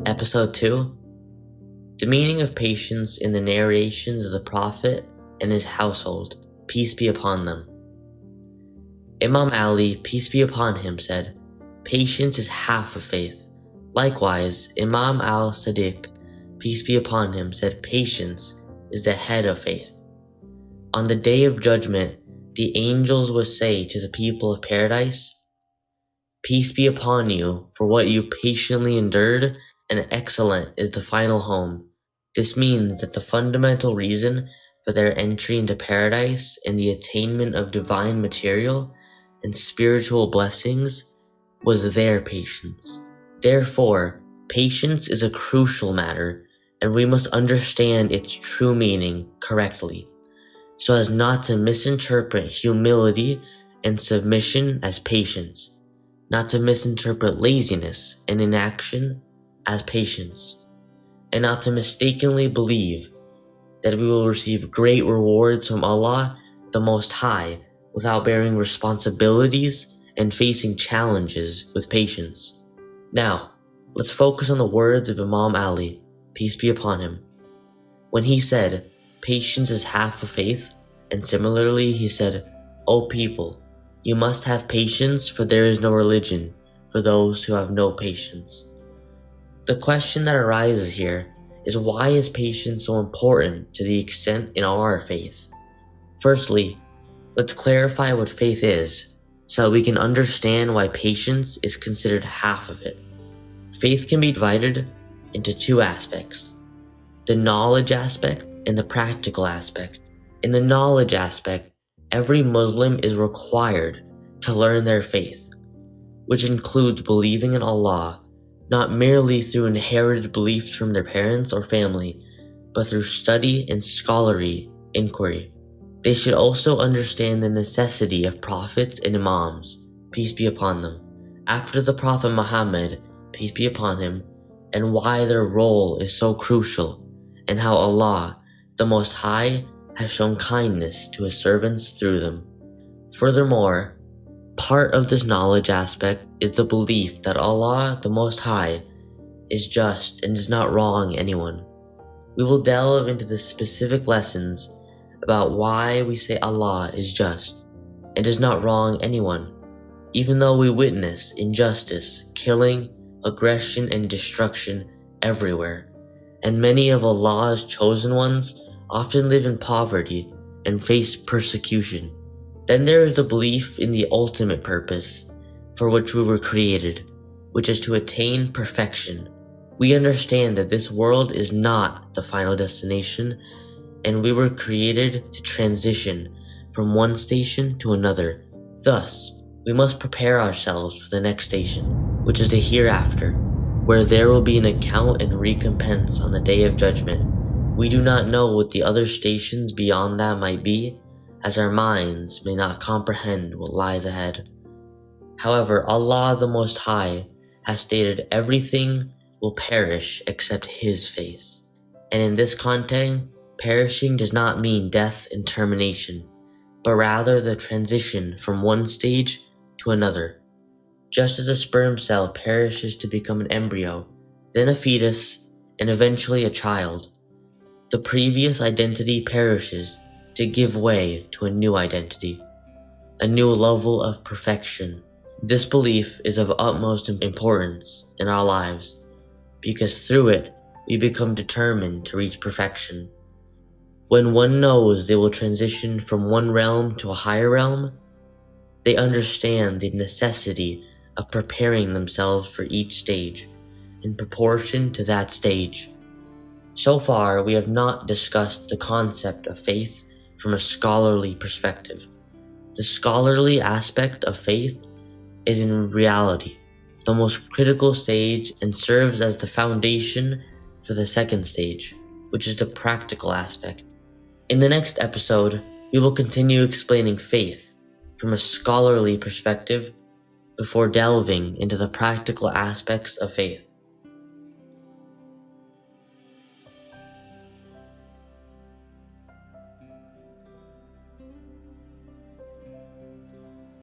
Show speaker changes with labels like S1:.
S1: Episode 2: The meaning of patience in the narrations of the Prophet and his household, peace be upon them. Imam Ali, peace be upon him, said, "Patience is half of faith." Likewise, Imam Al-Sadiq, peace be upon him, said, "Patience is the head of faith." On the day of judgment, the angels will say to the people of paradise, "Peace be upon you for what you patiently endured, and excellent is the final home." This means that the fundamental reason for their entry into paradise and the attainment of divine material and spiritual blessings was their patience. Therefore, patience is a crucial matter, and we must understand its true meaning correctly, so as not to misinterpret humility and submission as patience, not to misinterpret laziness and inaction as patience, and not to mistakenly believe that we will receive great rewards from Allah the Most High without bearing responsibilities and facing challenges with patience. Now, let's focus on the words of Imam Ali, peace be upon him. When he said, "Patience is half of faith," and similarly he said, "O people, you must have patience, for there is no religion for those who have no patience." The question that arises here is, why is patience so important to the extent in our faith? Firstly, let's clarify what faith is, so that we can understand why patience is considered half of it. Faith can be divided into two aspects: the knowledge aspect and the practical aspect. In the knowledge aspect, every Muslim is required to learn their faith, which includes believing in Allah, not merely through inherited beliefs from their parents or family, but through study and scholarly inquiry. They should also understand the necessity of prophets and imams, peace be upon them, after the Prophet Muhammad, peace be upon him, and why their role is so crucial, and how Allah, the Most High, has shown kindness to his servants through them. Furthermore, part of this knowledge aspect is the belief that Allah, the Most High, is just and does not wrong anyone. We will delve into the specific lessons about why we say Allah is just and does not wrong anyone, even though we witness injustice, killing, aggression, and destruction everywhere, and many of Allah's chosen ones often live in poverty and face persecution. Then there is the belief in the ultimate purpose for which we were created, which is to attain perfection. We understand that this world is not the final destination, and we were created to transition from one station to another. Thus, we must prepare ourselves for the next station, which is the hereafter, where there will be an account and recompense on the day of judgment. We do not know what the other stations beyond that might be, as our minds may not comprehend what lies ahead. However, Allah the Most High has stated everything will perish except His face. And in this context, perishing does not mean death and termination, but rather the transition from one stage to another. Just as a sperm cell perishes to become an embryo, then a fetus, and eventually a child, the previous identity perishes to give way to a new identity, a new level of perfection. This belief is of utmost importance in our lives, because through it we become determined to reach perfection. When one knows they will transition from one realm to a higher realm, they understand the necessity of preparing themselves for each stage in proportion to that stage. So far, we have not discussed the concept of faith from a scholarly perspective. The scholarly aspect of faith is in reality the most critical stage and serves as the foundation for the second stage, which is the practical aspect. In the next episode, we will continue explaining faith from a scholarly perspective before delving into the practical aspects of faith.